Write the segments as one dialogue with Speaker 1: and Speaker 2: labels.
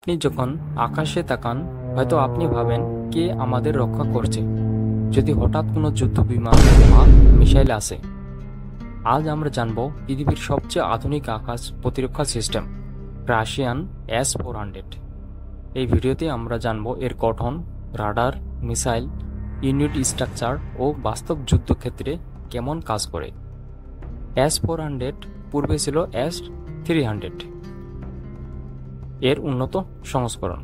Speaker 1: আপনি যখন আকাশে তাকান, হয়তো আপনি ভাবেন কে আমাদের রক্ষা করছে যদি হঠাৎ কোনো যুদ্ধ বিমান বা মিসাইল আসে। আজ আমরা জানব পৃথিবীর সবচেয়ে আধুনিক আকাশ প্রতিরক্ষা সিস্টেম রাশিয়ান S-400। এই ভিডিওতে আমরা জানব এর গঠন, রাডার, মিসাইল, ইউনিট স্ট্রাকচার ও বাস্তব যুদ্ধক্ষেত্রে কেমন কাজ করে। S-400 পূর্বে ছিল S-300 এর উন্নত সংস্করণ।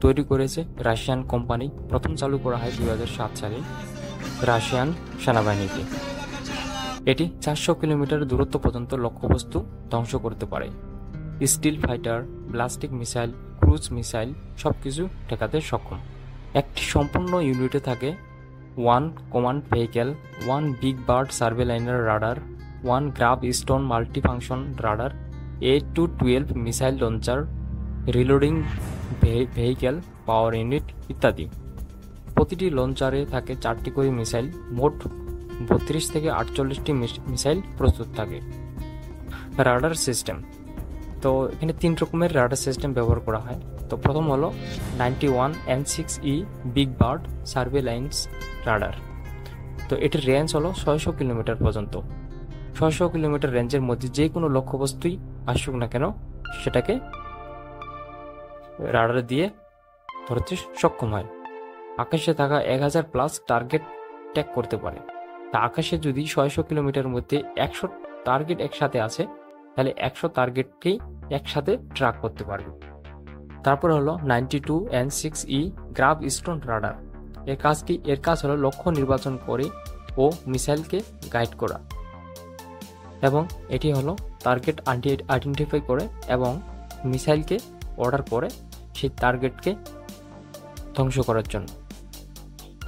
Speaker 1: তৈরি করেছে রাশিয়ান কোম্পানি। প্রথম চালু করা হয় 2007 সালে রাশিয়ান সেনাবাহিনীতে। এটি 400 কিলোমিটার দূরত্ব পর্যন্ত লক্ষ্যবস্তু ধ্বংস করতে পারে। Stealth fighter, ballistic missile, cruise missile সবকিছু ঠেকাতে সক্ষম। একটি সম্পূর্ণ ইউনিটে থাকে 1 command vehicle, 1 big bird surveillance radar, 1 grave stone multifunction radar, 8-12 missile launcher, reloading vehicle, power unit ইত্যাদি। প্রতিটি লঞ্চারে থাকে 4টি করে মিসাইল। মোট 32 থেকে 48টি মিসাইল প্রস্তুত থাকে। রাডার সিস্টেম, তো এখানে 3 রকমের রাডার সিস্টেম ব্যবহার করা হয়। তো প্রথম হলো 91 N6E বিগ বার্ড সার্ভেলাইন্স রাডার। তো এটির রেঞ্জ হলো 600 কিলোমিটার পর্যন্ত। 600 কিলোমিটার রেঞ্জের মধ্যে যে কোনো লক্ষ্যবস্তুই আসুক না কেন সেটাকে রাডার দিয়ে ধরতে সক্ষম হয়। আকাশে থাকা 1000+ টার্গেট ট্র্যাক করতে পারে। তা আকাশে যদি 600 কিলোমিটার মধ্যে 100 টার্গেট একসাথে আছে, তাহলে 100 টার্গেটকেই একসাথে ট্র্যাক করতে পারবে। তারপর হলো 92 N6E গ্রাব স্টোন রাডার। এর কাজ হলো লক্ষ্য নির্বাচন করে ও মিসাইলকে গাইড করা, এবং এটি হলো টার্গেট আইডেন্টিফাই করে এবং মিসাইলকে অর্ডার করে সেই টার্গেটকে ধ্বংস করার জন্য।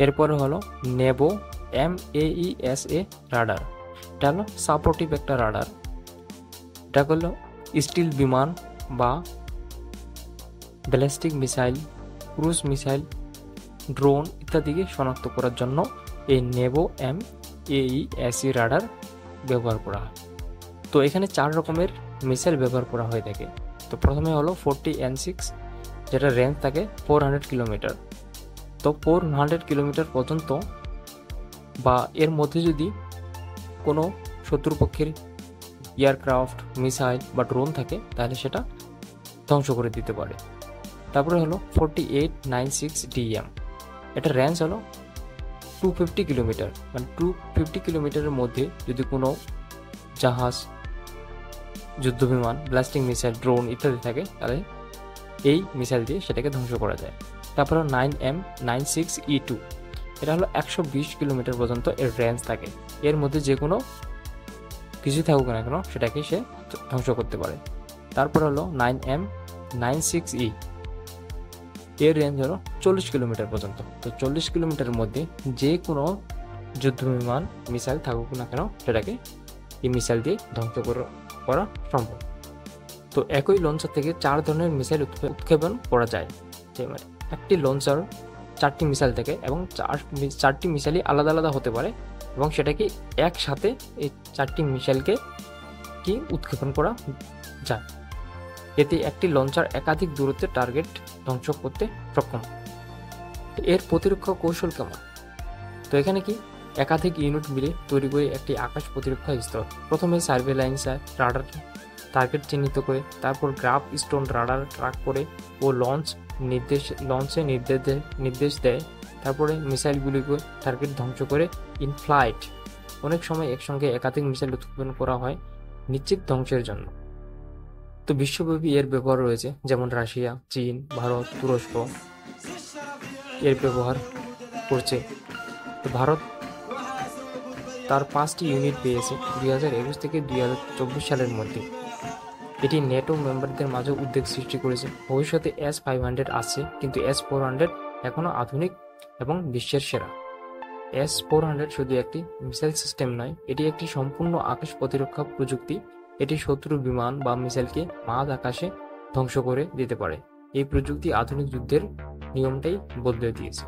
Speaker 1: এরপরে হলো নেবো MAESA রাডার। এটা হলো সাপোর্টিভ একটা রাডার। এটা হলো স্টিল বিমান বা ballistic missile, cruise missile, drone ইত্যাদিকে শনাক্ত করার জন্য এই নেবো MAESA রাডার ব্যবহার করা হয়। তো এখানে 4 রকমের মিসাইল ব্যবহার করা হয়ে থাকে। তো প্রথমে হলো 40 N6, যেটা রেঞ্জ থাকে 400 কিলোমিটার। তো 400 কিলোমিটার পর্যন্ত বা এর মধ্যে যদি কোনো শত্রুপক্ষের এয়ারক্রাফট, মিসাইল বা ড্রোন থাকে, তাহলে সেটা ধ্বংস করে দিতে পারে। তারপরে হলো 4896DM। এটা রেঞ্জ হলো 250 কিলোমিটার, মানে 250 কিলোমিটারের মধ্যে যদি কোনো জাহাজ, যুদ্ধবিমান, ব্লাস্টিং মিসাইল, ড্রোন ইত্যাদি থাকে, তাহলে এই মিসাইল দিয়ে সেটাকে ধ্বংস করা যায়। তারপরে 9M96E2। এটা হলো 120 কিলোমিটার পর্যন্ত এর রেঞ্জ থাকে। এর মধ্যে যে কোনো কিছু থাকুক না কেন সেটাকে সে ধ্বংস করতে পারে। তারপর হলো 9M96E। এর রেঞ্জ হলো 40 কিলোমিটার পর্যন্ত। তো 40 কিলোমিটারের মধ্যে যে কোনো যুদ্ধবিমান, মিসাইল থাকুক না কেন সেটাকে এই মিসাইল দিয়ে ধ্বংস করা সম্ভব। তো একই লঞ্চার থেকে 4 ধরনের মিসাইল উৎক্ষেপণ করা যায়। একটি লঞ্চার 4টি মিসাইল থেকে, এবং 4টি মিসাইলই আলাদা আলাদা হতে পারে, এবং সেটাকে একসাথে এই 4টি মিসাইলকে উৎক্ষেপণ করা যায়। এতে একটি লঞ্চার একাধিক দূরত্বে টার্গেট ধ্বংস করতে সক্ষম। এর প্রতিরক্ষা কৌশল কেমন? তো এখানে একাধিক ইউনিট মিলে তৈরি করে একটি আকাশ প্রতিরক্ষা স্তর। প্রথমে সার্ভেলাইন্স রাডার টার্গেট চিহ্নিত করে, তারপর গ্রাব স্টোন রাডার ট্র্যাক করে ও লঞ্চে নির্দেশ দেয়। তারপরে মিসাইলগুলিকে টার্গেট ধ্বংস করে ইন ফ্লাইট। অনেক সময় একসঙ্গে একাধিক মিসাইল উৎক্ষেপণ করা হয় নিশ্চিত ধ্বংসের জন্য। তো বিশ্বব্যাপী এর ব্যবহার রয়েছে, যেমন রাশিয়া, চীন, ভারত, তুরস্ক এর ব্যবহার করছে। তো ভারত তার 5টি ইউনিট পেয়েছে 2021 থেকে 2024 সালের মধ্যে। এটি নেটো মেম্বারদের মাঝে উদ্বেগ সৃষ্টি করেছে। ভবিষ্যতে S-500 আসছে, কিন্তু S-400 এখনও আধুনিক এবং বিশ্বের সেরা। S-400 শুধু একটি মিসাইল সিস্টেম নয়, এটি একটি সম্পূর্ণ আকাশ প্রতিরক্ষা প্রযুক্তি। এটি শত্রু বিমান বা মিসাইলকে মাঝ আকাশে ধ্বংস করে দিতে পারে। এই প্রযুক্তি আধুনিক যুদ্ধের নিয়মটাই বদলে দিয়েছে।